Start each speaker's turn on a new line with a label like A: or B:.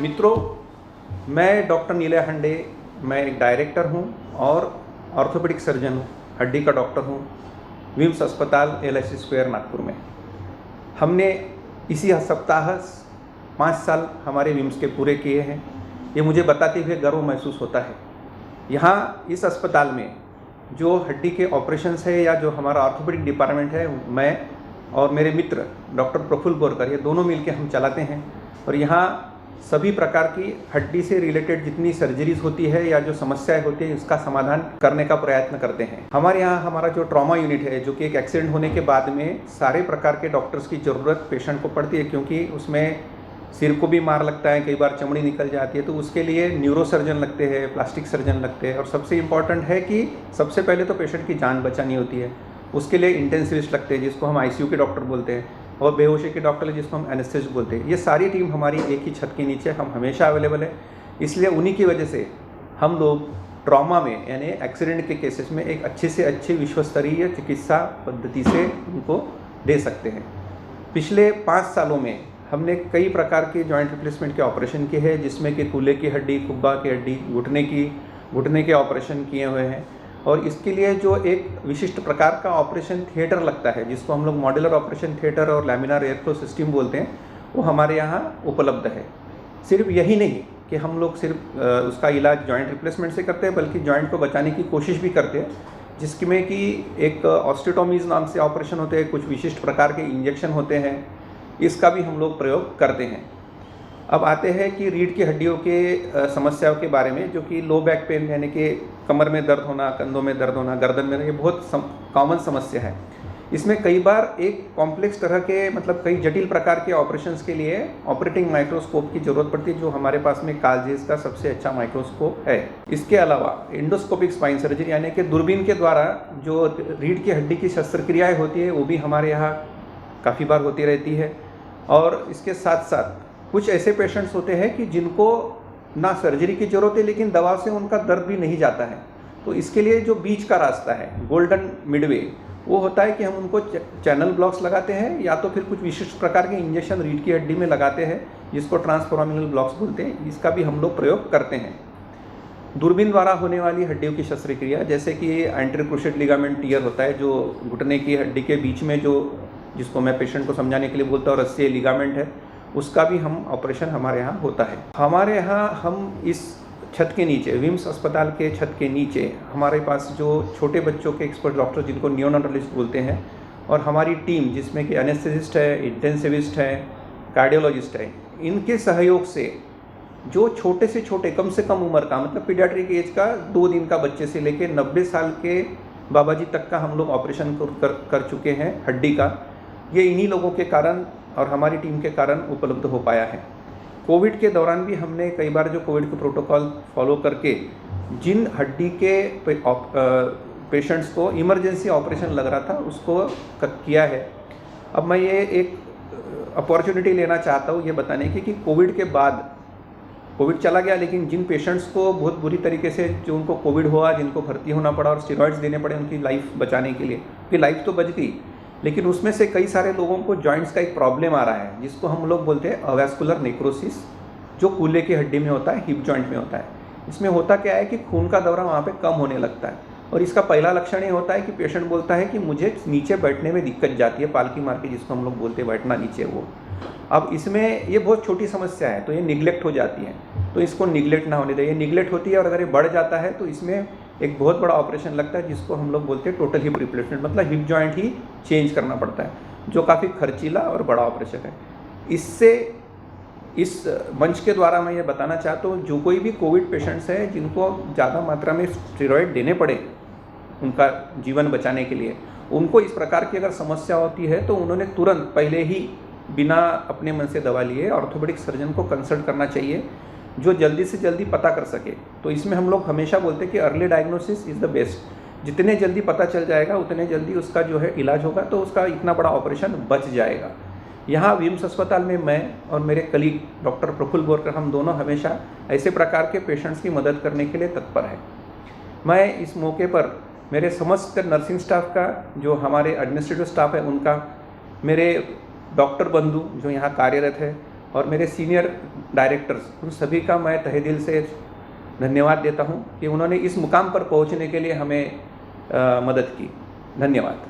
A: मित्रों, मैं डॉक्टर नीलय हंडे, मैं एक डायरेक्टर हूं और ऑर्थोपेडिक सर्जन हूं, हड्डी का डॉक्टर हूं, विम्स अस्पताल LIC स्क्वायर नागपुर में। हमने इसी सप्ताह 5 साल हमारे विम्स के पूरे किए हैं। ये मुझे बताते हुए गर्व महसूस होता है। यहाँ इस अस्पताल में जो हड्डी के ऑपरेशंस है या जो हमारा ऑर्थोपेडिक डिपार्टमेंट है, मैं और मेरे मित्र डॉक्टर प्रफुल्ल बोरकर, ये दोनों मिलकर हम चलाते हैं। और यहाँ सभी प्रकार की हड्डी से रिलेटेड जितनी सर्जरीज होती है या जो समस्याएं होती है, उसका समाधान करने का प्रयत्न करते हैं। हमारे यहाँ हमारा जो ट्रॉमा यूनिट है, जो कि एक एक्सीडेंट होने के बाद में सारे प्रकार के डॉक्टर्स की ज़रूरत पेशेंट को पड़ती है, क्योंकि उसमें सिर को भी मार लगता है, कई बार चमड़ी निकल जाती है, तो उसके लिए न्यूरो सर्जन लगते हैं, प्लास्टिक सर्जन लगते हैं। और सबसे इम्पॉर्टेंट है कि सबसे पहले तो पेशेंट की जान बचानी होती है, उसके लिए इंटेंसिविस्ट लगते हैं, जिसको हम ICU के डॉक्टर बोलते हैं, और बेहोशी के डॉक्टर जिसको हम एनेस्थेसिस्ट बोलते हैं। ये सारी टीम हमारी एक ही छत के नीचे हम हमेशा अवेलेबल है। इसलिए उन्हीं की वजह से हम लोग ट्रॉमा में यानी एक्सीडेंट के केसेस में एक अच्छे से अच्छे विश्वस्तरीय चिकित्सा पद्धति से उनको दे सकते हैं। पिछले 5 सालों में हमने कई प्रकार के जॉइंट रिप्लेसमेंट के ऑपरेशन किए हैं, जिसमें कि कूल्हे की हड्डी, खुब्बा की हड्डी, घुटने के ऑपरेशन किए हुए हैं। और इसके लिए जो एक विशिष्ट प्रकार का ऑपरेशन थिएटर लगता है, जिसको हम लोग मॉड्यूलर ऑपरेशन थिएटर और लैमिनार एयरफ्लो सिस्टम बोलते हैं, वो हमारे यहाँ उपलब्ध है। सिर्फ यही नहीं कि हम लोग सिर्फ उसका इलाज जॉइंट रिप्लेसमेंट से करते हैं, बल्कि जॉइंट को बचाने की कोशिश भी करते हैं, जिसमें कि एक ऑस्टियोटोमीज नाम से ऑपरेशन होते हैं, कुछ विशिष्ट प्रकार के इंजेक्शन होते हैं, इसका भी हम लोग प्रयोग करते हैं। अब आते हैं कि रीढ़ की हड्डियों के समस्याओं के बारे में, जो कि लो बैक पेन यानी कि कमर में दर्द होना, कंधों में दर्द होना, गर्दन में, ये बहुत कॉमन समस्या है। इसमें कई बार एक कॉम्प्लेक्स तरह के कई जटिल प्रकार के ऑपरेशंस के लिए ऑपरेटिंग माइक्रोस्कोप की ज़रूरत पड़ती है, जो हमारे पास में कालजेस का सबसे अच्छा माइक्रोस्कोप है। इसके अलावा एंडोस्कोपिक स्पाइन सर्जरी यानी कि दूरबीन के द्वारा जो रीढ़ की हड्डी की शस्त्रक्रियाएँ होती है, वो भी हमारे यहाँ काफ़ी बार होती रहती है। और इसके साथ साथ कुछ ऐसे पेशेंट्स होते हैं कि जिनको ना सर्जरी की ज़रूरत है, लेकिन दवा से उनका दर्द भी नहीं जाता है। तो इसके लिए जो बीच का रास्ता है, गोल्डन मिडवे, वो होता है कि हम उनको चैनल ब्लॉक्स लगाते हैं, या तो फिर कुछ विशिष्ट प्रकार के इंजेक्शन रीढ़ की हड्डी में लगाते हैं, जिसको ट्रांसफोरामिनल ब्लॉक्स बोलते हैं। इसका भी हम लोग प्रयोग करते हैं। दूरबीन द्वारा होने वाली हड्डियों की शस्त्रक्रिया, जैसे कि एंटीरियर क्रूशिएट लिगामेंट टियर होता है, जो घुटने की हड्डी के बीच में जिसको मैं पेशेंट को समझाने के लिए बोलता हूँ रस्सी लिगामेंट है, उसका भी हम ऑपरेशन हमारे यहाँ होता है। हमारे यहाँ हम इस छत के नीचे, विम्स अस्पताल के छत के नीचे, हमारे पास जो छोटे बच्चों के एक्सपर्ट डॉक्टर जिनको नियोनेटोलॉजिस्ट बोलते हैं, और हमारी टीम जिसमें कि एनेस्थेसिस्ट है, इंटेंसिविस्ट है, कार्डियोलॉजिस्ट है, इनके सहयोग से जो छोटे से छोटे, कम से कम उम्र का, पीडियाट्रिक एज का 2 दिन का बच्चे से लेकर 90 साल के बाबा जी तक का हम लोग ऑपरेशन कर चुके हैं हड्डी का। ये इन्हीं लोगों के कारण और हमारी टीम के कारण उपलब्ध हो पाया है। कोविड के दौरान भी हमने कई बार जो कोविड के प्रोटोकॉल फॉलो करके जिन हड्डी के पेशेंट्स को इमरजेंसी ऑपरेशन लग रहा था, उसको किया है। अब मैं ये एक अपॉर्चुनिटी लेना चाहता हूँ ये बताने की कि कोविड के बाद, कोविड चला गया, लेकिन जिन पेशेंट्स को बहुत बुरी तरीके से जो उनको कोविड हुआ, जिनको भर्ती होना पड़ा और स्टेरॉइड्स देने पड़े उनकी लाइफ बचाने के लिए, उनकी लाइफ तो बच गई, लेकिन उसमें से कई सारे लोगों को जॉइंट्स का एक प्रॉब्लम आ रहा है, जिसको हम लोग बोलते हैं अवैस्कुलर नेक्रोसिस, जो कूल्हे की हड्डी में होता है, हिप जॉइंट में होता है। इसमें होता क्या है कि खून का दौरा वहाँ पे कम होने लगता है, और इसका पहला लक्षण ये होता है कि पेशेंट बोलता है कि मुझे नीचे बैठने में दिक्कत जाती है, पालकी मार के, जिसको हम लोग बोलते हैं बैठना नीचे वो। अब इसमें ये बहुत छोटी समस्या है, तो ये निगलेक्ट हो जाती है, तो इसको निगलेक्ट ना होने दें। ये निगलेक्ट होती है और अगर ये बढ़ जाता है तो इसमें एक बहुत बड़ा ऑपरेशन लगता है, जिसको हम लोग बोलते हैं total hip replacement, hip joint ही चेंज करना पड़ता है, जो काफ़ी खर्चीला और बड़ा ऑपरेशन है। इससे इस मंच के द्वारा मैं ये बताना चाहता हूँ, जो कोई भी कोविड पेशेंट्स हैं जिनको ज़्यादा मात्रा में स्टेरॉइड देने पड़े उनका जीवन बचाने के लिए, उनको इस प्रकार की अगर समस्या होती है तो उन्होंने तुरंत पहले ही बिना अपने मन से दवा लिए ऑर्थोपेडिक सर्जन को कंसल्ट करना चाहिए, जो जल्दी से जल्दी पता कर सके। तो इसमें हम लोग हमेशा बोलते हैं कि early diagnosis is the best. जितने जल्दी पता चल जाएगा उतने जल्दी उसका जो है इलाज होगा, तो उसका इतना बड़ा ऑपरेशन बच जाएगा। यहाँ विम्स अस्पताल में मैं और मेरे कलीग डॉक्टर प्रफुल्ल बोरकर, हम दोनों हमेशा ऐसे प्रकार के पेशेंट्स की मदद करने के लिए तत्पर हैं। मैं इस मौके पर मेरे समस्त नर्सिंग स्टाफ का, जो हमारे एडमिनिस्ट्रेटिव स्टाफ है उनका, मेरे डॉक्टर बंधु जो यहाँ कार्यरत है, और मेरे सीनियर डायरेक्टर्स, उन सभी का मैं तहे दिल से धन्यवाद देता हूं कि उन्होंने इस मुकाम पर पहुंचने के लिए हमें मदद की। धन्यवाद।